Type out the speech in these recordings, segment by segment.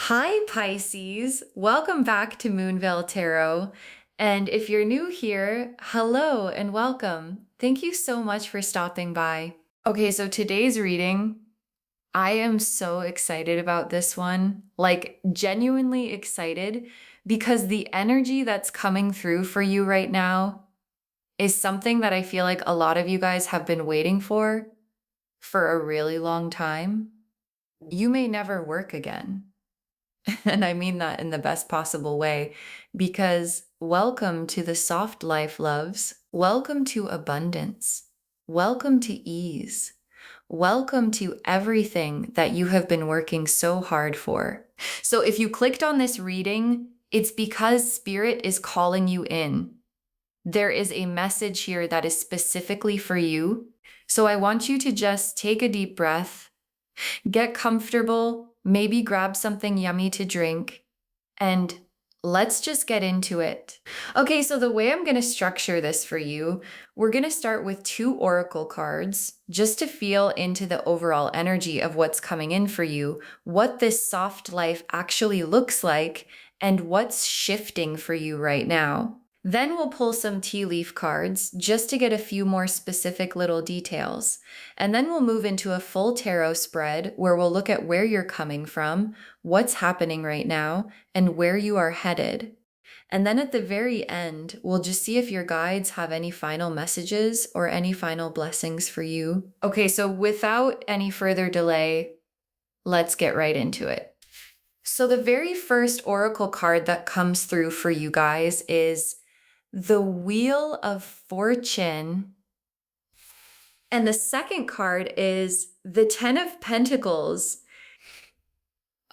Hi, Pisces. Welcome back to Moonveil Tarot. And if you're new here, hello and welcome. Thank you so much for stopping by. Okay, so today's reading, I am so excited about this one, like genuinely excited, because the energy that's coming through for you right now is something that I feel like a lot of you guys have been waiting for a really long time. You may never work again. And I mean that in the best possible way, because welcome to the soft life, loves. Welcome to abundance. Welcome to ease. Welcome to everything that you have been working so hard for. So if you clicked on this reading, it's because Spirit is calling you in. There is a message here that is specifically for you. So I want you to just take a deep breath. Get comfortable, maybe grab something yummy to drink, and let's just get into it. Okay, so the way I'm going to structure this for you, we're going to start with 2 oracle cards just to feel into the overall energy of what's coming in for you, what this soft life actually looks like, and what's shifting for you right now. Then we'll pull some tea leaf cards just to get a few more specific little details. And then we'll move into a full tarot spread where we'll look at where you're coming from, what's happening right now, and where you are headed. And then at the very end, we'll just see if your guides have any final messages or any final blessings for you. Okay, so without any further delay, let's get right into it. So the very first oracle card that comes through for you guys is the Wheel of Fortune. And the second card is the 10 of Pentacles.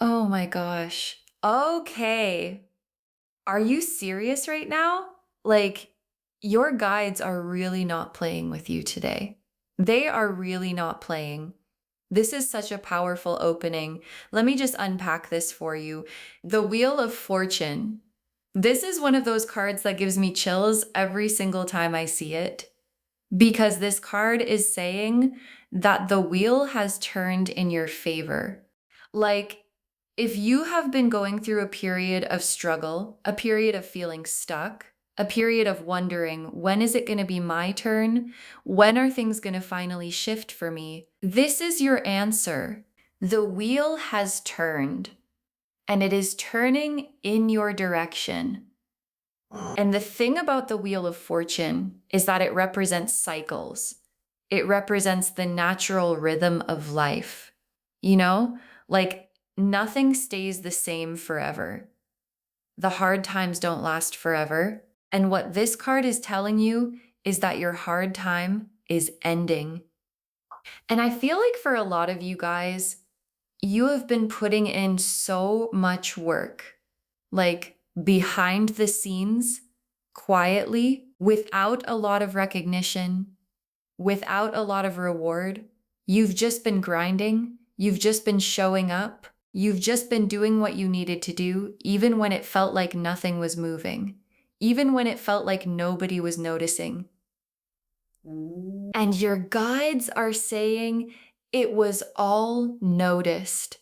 Oh my gosh. Okay. Are you serious right now? Like, your guides are really not playing with you today. They are really not playing. This is such a powerful opening. Let me just unpack this for you. The Wheel of Fortune. This is one of those cards that gives me chills every single time I see it, because this card is saying that the wheel has turned in your favor. Like, if you have been going through a period of struggle, a period of feeling stuck, a period of wondering, when is it going to be my turn? When are things going to finally shift for me? This is your answer. The wheel has turned, and it is turning in your direction. And the thing about the Wheel of Fortune is that it represents cycles. It represents the natural rhythm of life. You know, like nothing stays the same forever. The hard times don't last forever. And what this card is telling you is that your hard time is ending. And I feel like for a lot of you guys, you have been putting in so much work, like behind the scenes, quietly, without a lot of recognition, without a lot of reward. You've just been grinding. You've just been showing up. You've just been doing what you needed to do, even when it felt like nothing was moving, even when it felt like nobody was noticing. And your guides are saying it was all noticed.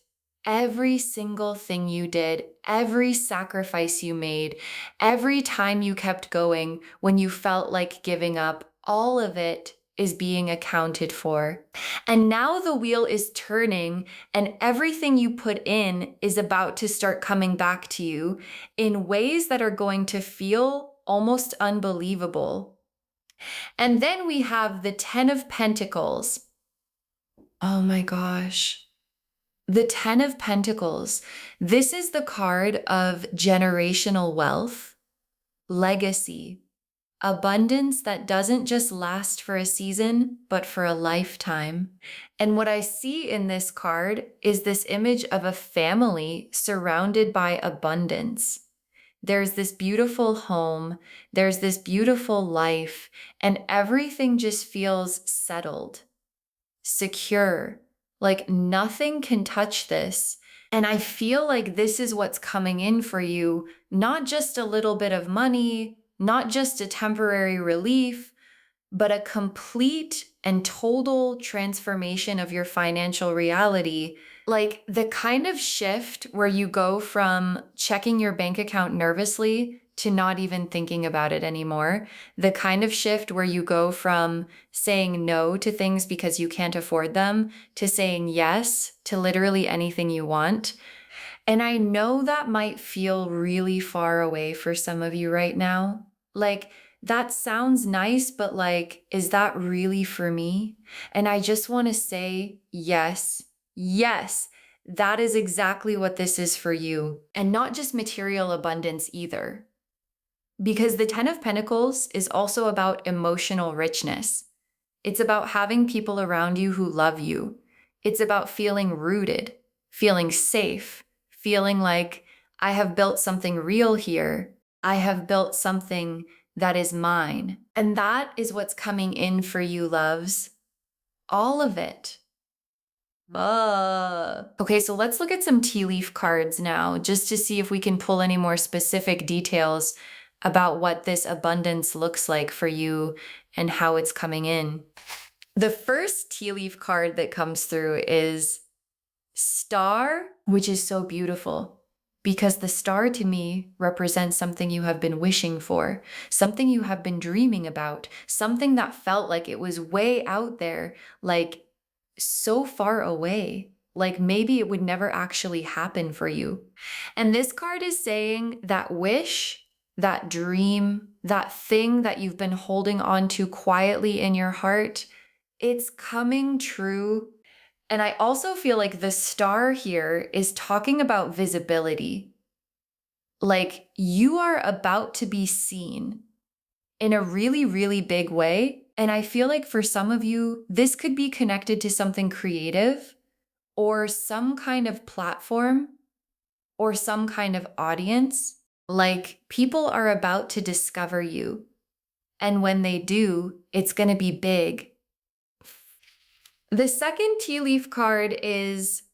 Every single thing you did, every sacrifice you made, every time you kept going when you felt like giving up, all of it is being accounted for. And now the wheel is turning, and everything you put in is about to start coming back to you in ways that are going to feel almost unbelievable. And then we have the 10 of Pentacles. Oh my gosh. The 10 of Pentacles. This is the card of generational wealth, legacy, abundance that doesn't just last for a season, but for a lifetime. And what I see in this card is this image of a family surrounded by abundance. There's this beautiful home, there's this beautiful life, and everything just feels settled, secure, like nothing can touch this. And I feel like this is what's coming in for you, not just a little bit of money, not just a temporary relief, but a complete and total transformation of your financial reality Like the kind of shift where you go from checking your bank account nervously to not even thinking about it anymore. The kind of shift where you go from saying no to things because you can't afford them to saying yes to literally anything you want. And I know that might feel really far away for some of you right now. Like, that sounds nice, but like, is that really for me? And I just want to say, yes, yes, that is exactly what this is for you. And not just material abundance either. Because the Ten of Pentacles is also about emotional richness. It's about having people around you who love you. It's about feeling rooted, feeling safe, feeling like I have built something real here. I have built something that is mine. And that is what's coming in for you, loves. All of it. Okay, so let's look at some tea leaf cards now, just to see if we can pull any more specific details about what this abundance looks like for you and how it's coming in. The first tea leaf card that comes through is Star, which is so beautiful because the star to me represents something you have been wishing for, something you have been dreaming about, something that felt like it was way out there, like so far away, like maybe it would never actually happen for you. And this card is saying that wish, that dream, that thing that you've been holding on to quietly in your heart, it's coming true. And I also feel like the star here is talking about visibility. Like you are about to be seen in a really, really big way. And I feel like for some of you, this could be connected to something creative or some kind of platform or some kind of audience. Like people are about to discover you. And when they do, it's going to be big. The second tea leaf card is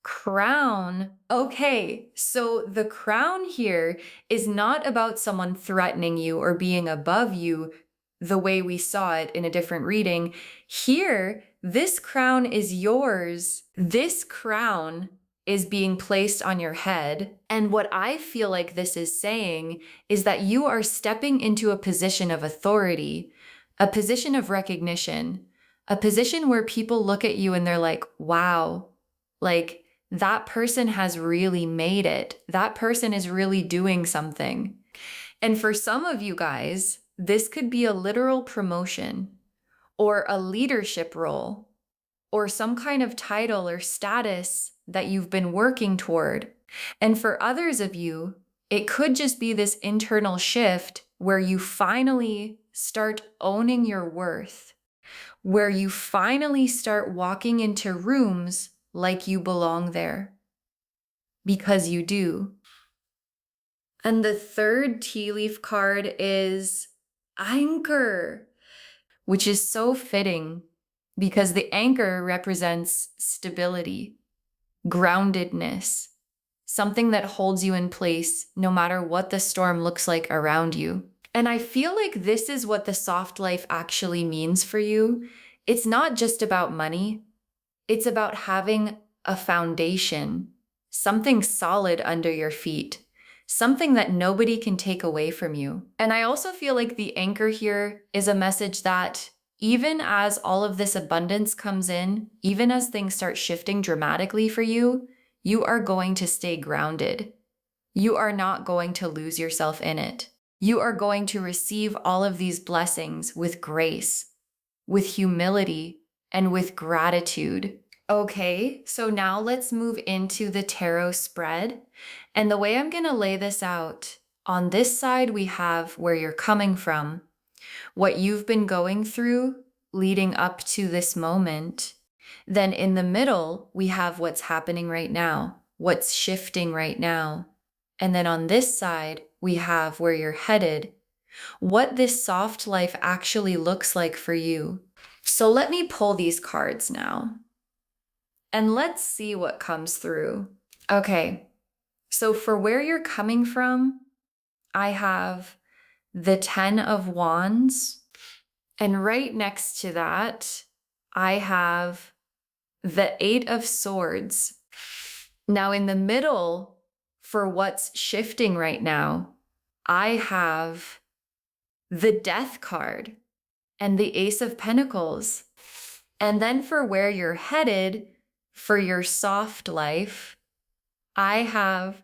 Crown. Okay, so the crown here is not about someone threatening you or being above you the way we saw it in a different reading. Here, this crown is yours. This crown is being placed on your head. And what I feel like this is saying is that you are stepping into a position of authority, a position of recognition, a position where people look at you and they're like, wow, like, that person has really made it. That person is really doing something. And for some of you guys, this could be a literal promotion or a leadership role or some kind of title or status that you've been working toward. And for others of you, it could just be this internal shift where you finally start owning your worth, where you finally start walking into rooms like you belong there, because you do. And the third tea leaf card is Anchor, which is so fitting because the anchor represents stability, groundedness, something that holds you in place no matter what the storm looks like around you. And I feel like this is what the soft life actually means for you. It's not just about money. It's about having a foundation, something solid under your feet, something that nobody can take away from you. And I also feel like the anchor here is a message that even as all of this abundance comes in, even as things start shifting dramatically for you, you are going to stay grounded. You are not going to lose yourself in it. You are going to receive all of these blessings with grace, with humility, and with gratitude. Okay, so now let's move into the tarot spread. And the way I'm going to lay this out, on this side we have where you're coming from, what you've been going through leading up to this moment. Then in the middle, we have what's happening right now, what's shifting right now. And then on this side, we have where you're headed, what this soft life actually looks like for you. So let me pull these cards now. And let's see what comes through. Okay, so for where you're coming from, I have the 10 of Wands. And right next to that, I have the 8 of Swords. Now, in the middle, for what's shifting right now, I have the Death card and the Ace of Pentacles. And then for where you're headed, for your soft life, I have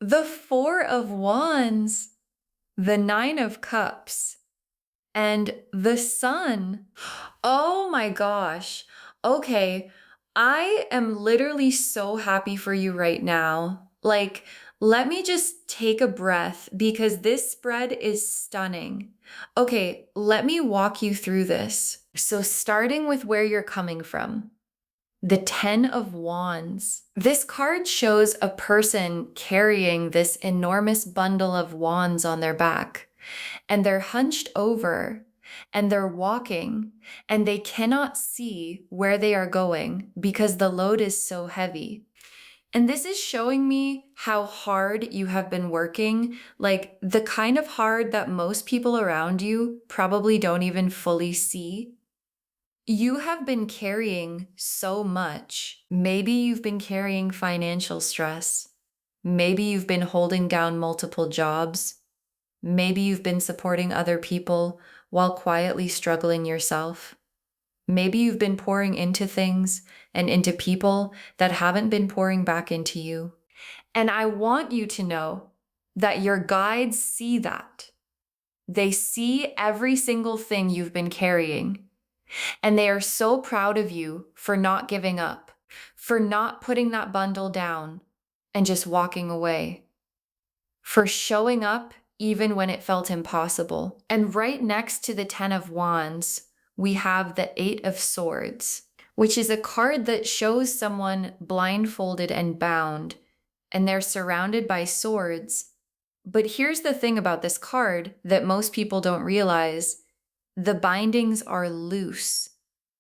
the Four of Wands, the Nine of Cups, and the Sun. Oh my gosh. Okay, I am literally so happy for you right now. Like, let me just take a breath because this spread is stunning. Okay, let me walk you through this. So, starting with where you're coming from, the Ten of Wands. This card shows a person carrying this enormous bundle of wands on their back, and they're hunched over and they're walking and they cannot see where they are going because the load is so heavy. And this is showing me how hard you have been working, like the kind of hard that most people around you probably don't even fully see. You have been carrying so much. Maybe you've been carrying financial stress. Maybe you've been holding down multiple jobs. Maybe you've been supporting other people while quietly struggling yourself. Maybe you've been pouring into things and into people that haven't been pouring back into you. And I want you to know that your guides see that. They see every single thing you've been carrying. And they are so proud of you for not giving up, for not putting that bundle down and just walking away, for showing up even when it felt impossible. And right next to the Ten of Wands, we have the Eight of Swords, which is a card that shows someone blindfolded and bound, and they're surrounded by swords. But here's the thing about this card that most people don't realize. The bindings are loose.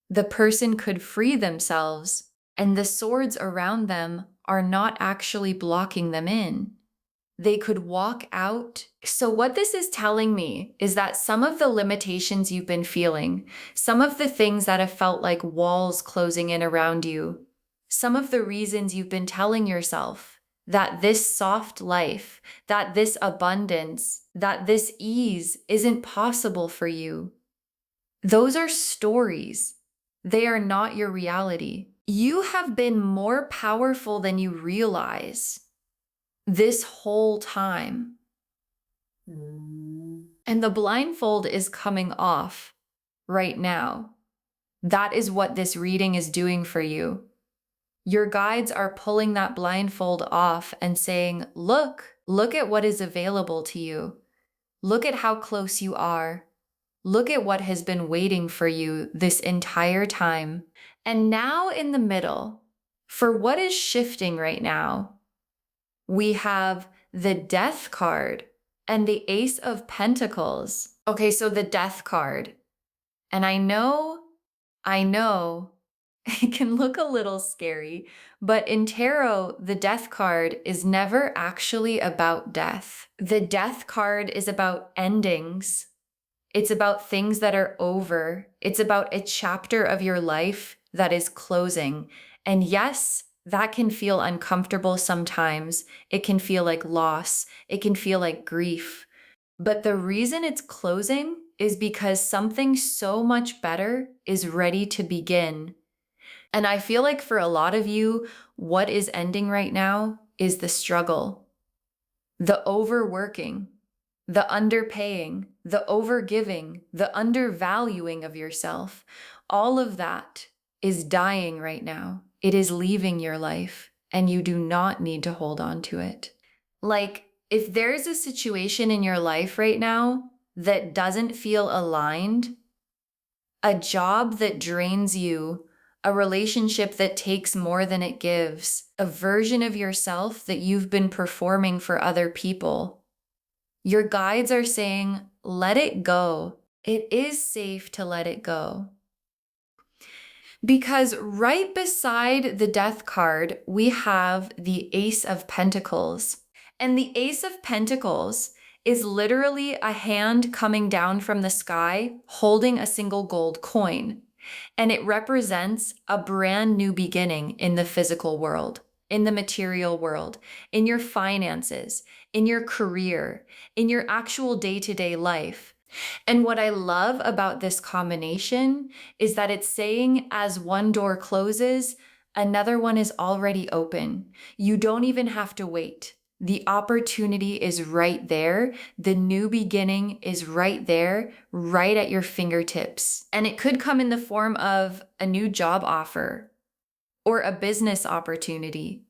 The person could free themselves, and the swords around them are not actually blocking them in. They could walk out. So what this is telling me is that some of the limitations you've been feeling, some of the things that have felt like walls closing in around you, some of the reasons you've been telling yourself that this soft life, that this abundance, that this ease isn't possible for you, those are stories. They are not your reality. You have been more powerful than you realize this whole time. And the blindfold is coming off right now. That is what this reading is doing for you. Your guides are pulling that blindfold off and saying, look at what is available to you. Look at how close you are. Look at what has been waiting for you this entire time. And now in the middle, for what is shifting right now, we have the Death card and the Ace of Pentacles. Okay, so the Death card. And I know, it can look a little scary, but in tarot, the Death card is never actually about death. The Death card is about endings. It's about things that are over. It's about a chapter of your life that is closing. And yes, that can feel uncomfortable sometimes. It can feel like loss. It can feel like grief. But the reason it's closing is because something so much better is ready to begin. And I feel like for a lot of you, what is ending right now is the struggle, the overworking, the underpaying, the overgiving, the undervaluing of yourself. All of that is dying right now. It is leaving your life, and you do not need to hold on to it. Like, if there's a situation in your life right now that doesn't feel aligned, a job that drains you, a relationship that takes more than it gives, a version of yourself that you've been performing for other people, your guides are saying, let it go. It is safe to let it go. Because right beside the Death card, we have the Ace of Pentacles. And the Ace of Pentacles is literally a hand coming down from the sky holding a single gold coin. And it represents a brand new beginning in the physical world. in the material world, in your finances, in your career, in your actual day-to-day life. And what I love about this combination is that it's saying as one door closes, another one is already open. You don't even have to wait. The opportunity is right there. The new beginning is right there, right at your fingertips. And it could come in the form of a new job offer, or a business opportunity,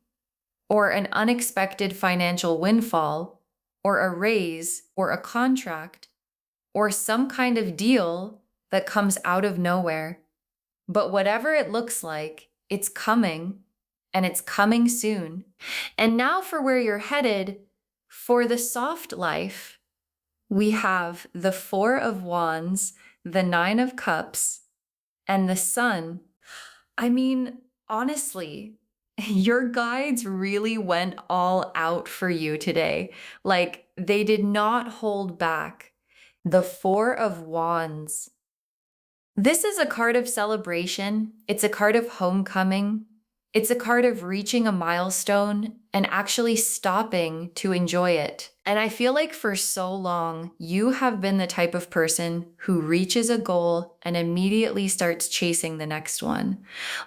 or an unexpected financial windfall, or a raise, or a contract, or some kind of deal that comes out of nowhere. But whatever it looks like, it's coming, and it's coming soon. And now for where you're headed, for the soft life, we have the Four of Wands, the Nine of Cups, and the Sun. I mean, honestly, your guides really went all out for you today. Like, they did not hold back. The Four of Wands. This is a card of celebration. It's a card of homecoming. It's a card of reaching a milestone and actually stopping to enjoy it. And I feel like for so long, you have been the type of person who reaches a goal and immediately starts chasing the next one.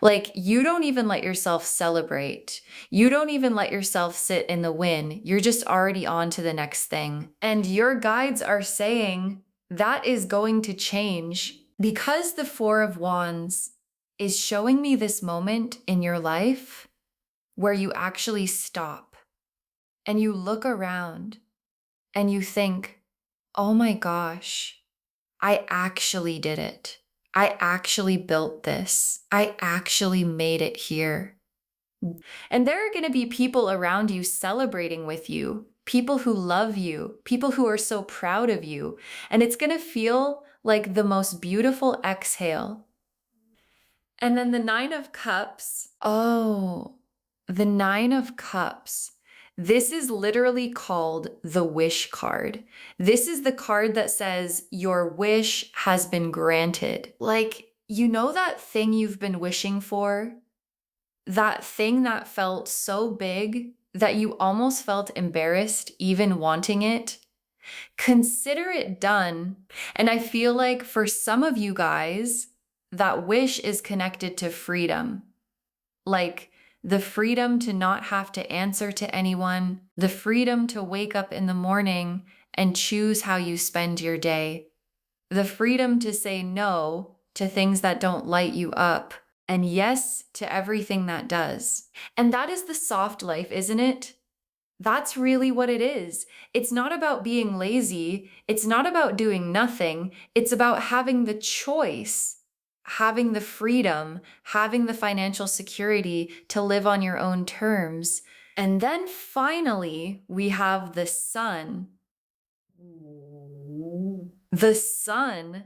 Like, you don't even let yourself celebrate. You don't even let yourself sit in the win. You're just already on to the next thing. And your guides are saying that is going to change, because the Four of Wands is showing me this moment in your life where you actually stop and you look around and you think, oh my gosh, I actually did it. I actually built this. I actually made it here. And there are going to be people around you celebrating with you, people who love you, people who are so proud of you. And it's going to feel like the most beautiful exhale. And then the Nine of Cups. Oh, the Nine of Cups. This is literally called the wish card. This is the card that says your wish has been granted. Like, you know that thing you've been wishing for? That thing that felt so big that you almost felt embarrassed even wanting it? Consider it done. And I feel like for some of you guys, that wish is connected to freedom. Like the freedom to not have to answer to anyone, the freedom to wake up in the morning and choose how you spend your day, the freedom to say no to things that don't light you up, and yes to everything that does. And that is the soft life, isn't it? That's really what it is. It's not about being lazy. It's not about doing nothing. It's about having the choice, having the freedom, having the financial security to live on your own terms. And then finally, we have the Sun. The Sun.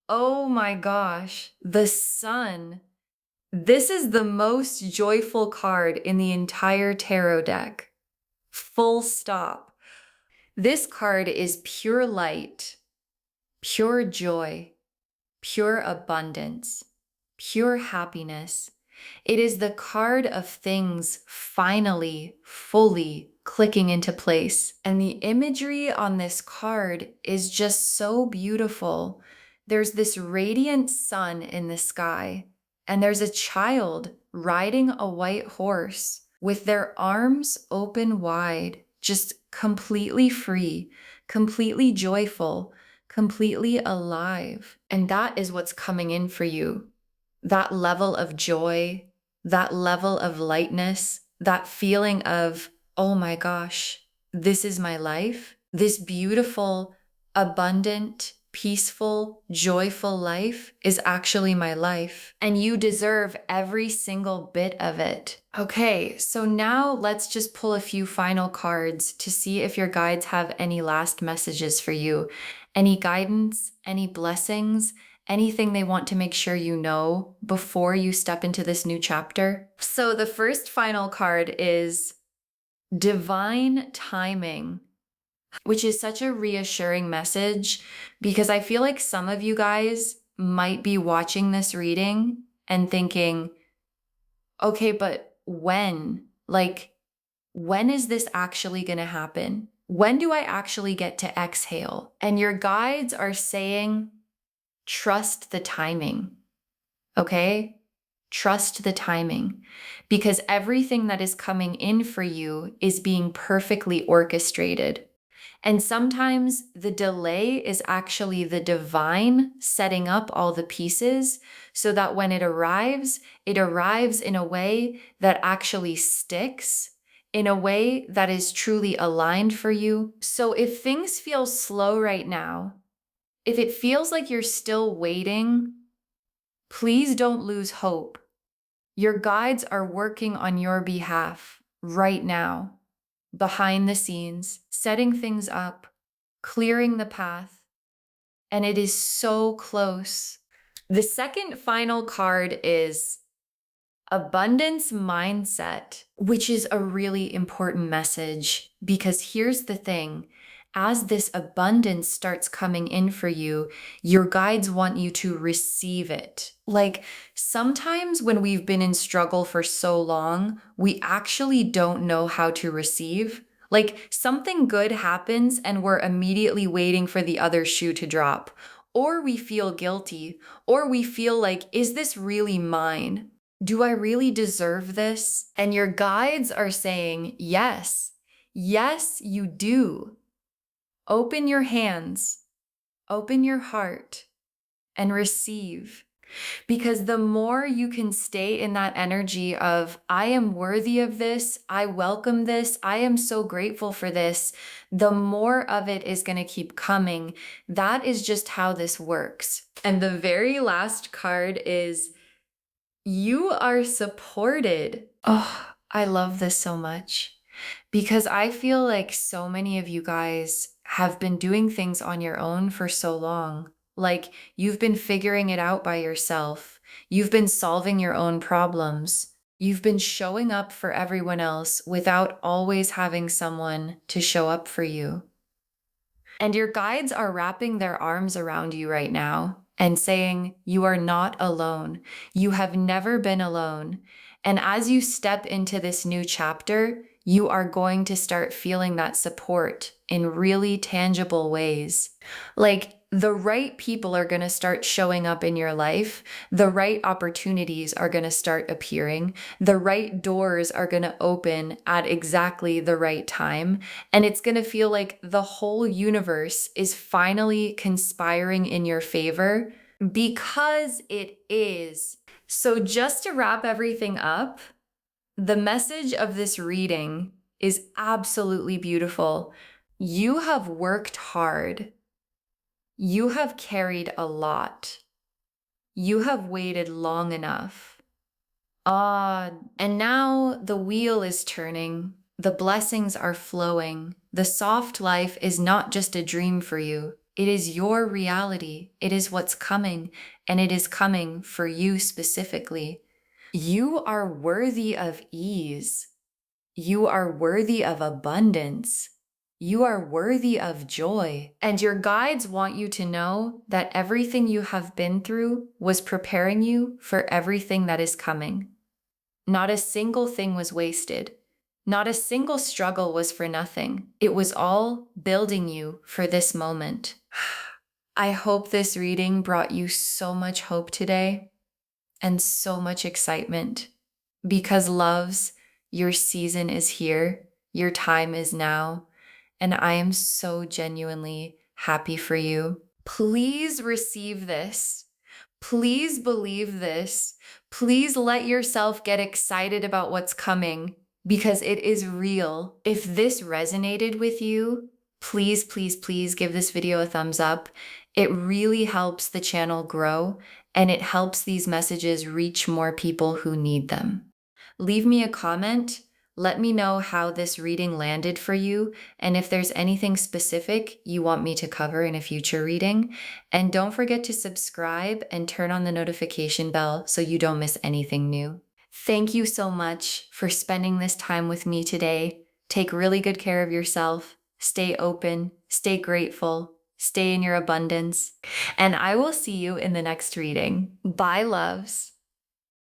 Oh my gosh, the Sun. This is the most joyful card in the entire tarot deck. Full stop. This card is pure light, pure joy, pure abundance, pure happiness. It is the card of things finally, fully clicking into place. And the imagery on this card is just so beautiful. There's this radiant sun in the sky, and there's a child riding a white horse with their arms open wide, just completely free, completely joyful, completely alive. And that is what's coming in for you. That level of joy, that level of lightness, that feeling of, oh my gosh, this is my life. This beautiful, abundant, peaceful, joyful life is actually my life, and you deserve every single bit of it. Okay, so now let's just pull a few final cards to see if your guides have any last messages for you. Any guidance, any blessings, anything they want to make sure you know before you step into this new chapter. So the first final card is Divine Timing, which is such a reassuring message because I feel like some of you guys might be watching this reading and thinking, okay, but when? Like, when is this actually going to happen? When do I actually get to exhale? And your guides are saying, trust the timing. Okay? Trust the timing, because everything that is coming in for you is being perfectly orchestrated. And sometimes the delay is actually the divine setting up all the pieces so that when it arrives in a way that actually sticks, in a way that is truly aligned for you. So if things feel slow right now, if it feels like you're still waiting, please don't lose hope. Your guides are working on your behalf right now, behind the scenes, setting things up, clearing the path, and it is so close. The second final card is abundance mindset, which is a really important message because here's the thing. As this abundance starts coming in for you, your guides want you to receive it. Like sometimes when we've been in struggle for so long, we actually don't know how to receive. Like something good happens and we're immediately waiting for the other shoe to drop. Or we feel guilty, or we feel like, is this really mine? Do I really deserve this? And your guides are saying, yes, yes, you do. Open your hands, open your heart, and receive. Because the more you can stay in that energy of, I am worthy of this, I welcome this, I am so grateful for this, the more of it is going to keep coming. That is just how this works. And the very last card is, you are supported. Oh, I love this so much because I feel like so many of you guys have been doing things on your own for so long. Like you've been figuring it out by yourself. You've been solving your own problems. You've been showing up for everyone else without always having someone to show up for you. And your guides are wrapping their arms around you right now and saying, you are not alone. You have never been alone. And as you step into this new chapter, you are going to start feeling that support in really tangible ways. Like the right people are going to start showing up in your life. The right opportunities are going to start appearing. The right doors are going to open at exactly the right time. And it's going to feel like the whole universe is finally conspiring in your favor because it is. So just to wrap everything up, the message of this reading is absolutely beautiful. You have worked hard. You have carried a lot. You have waited long enough. And now the wheel is turning. The blessings are flowing. The soft life is not just a dream for you. It is your reality. It is what's coming, and it is coming for you specifically. You are worthy of ease. You are worthy of abundance. You are worthy of joy. And your guides want you to know that everything you have been through was preparing you for everything that is coming. Not a single thing was wasted. Not a single struggle was for nothing. It was all building you for this moment. I hope this reading brought you so much hope today and so much excitement because loves, your season is here. Your time is now. And I am so genuinely happy for you. Please receive this. Please believe this. Please let yourself get excited about what's coming because it is real. If this resonated with you, please, please, please give this video a thumbs up. It really helps the channel grow and it helps these messages reach more people who need them. Leave me a comment. Let me know how this reading landed for you and if there's anything specific you want me to cover in a future reading. And don't forget to subscribe and turn on the notification bell so you don't miss anything new. Thank you so much for spending this time with me today. Take really good care of yourself. Stay open, stay grateful, stay in your abundance. And I will see you in the next reading. Bye, loves.